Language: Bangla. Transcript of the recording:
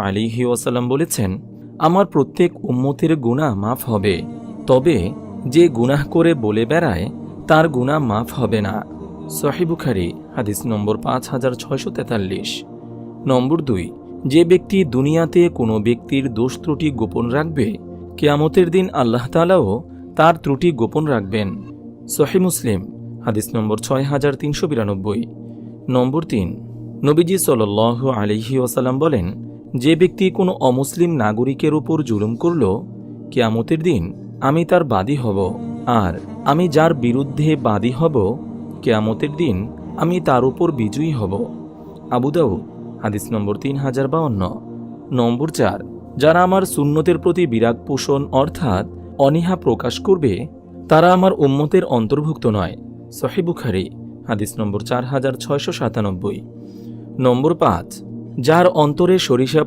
আলাইহি ওয়াসাল্লাম বলেছেন, আমার প্রত্যেক উম্মতের গুনাহ মাফ হবে, তবে যে গুনাহ করে বলে বেড়ায় তার গুনাহ মাফ হবে না। সহিহ বুখারী হাদিস নম্বর 5643। নম্বর 2, যে ব্যক্তি দুনিয়াতে কোনো ব্যক্তির দোষ ত্রুটি গোপন রাখবে, কিয়ামতের দিন আল্লাহ তাআলাও তার ত্রুটি গোপন রাখবেন। সহিহ মুসলিম হাদিস নম্বর 6392। নম্বর 3, নবীজি সাল্লাল্লাহু আলাইহি ওয়াসাল্লাম বলেন, যে ব্যক্তি কোনো অমুসলিম নাগরিকের উপর জুলুম করল, কিয়ামতের দিন আমি তার বাদী হব, আর আমি যার বিরুদ্ধে বাদী হব, কিয়ামতের দিন আমি তার উপর বিজয়ী হব। আবু দাউদ হাদিস নম্বর 3052। নম্বর 4, যারা আমার সুন্নতের প্রতি বিরাগ পোষণ অর্থাৎ অনীহা প্রকাশ করবে, তারা আমার উম্মতের অন্তর্ভুক্ত নয়। সহিহ বুখারী হাদিস নম্বর 4697। নম্বর 5, যার অন্তরে সরিষা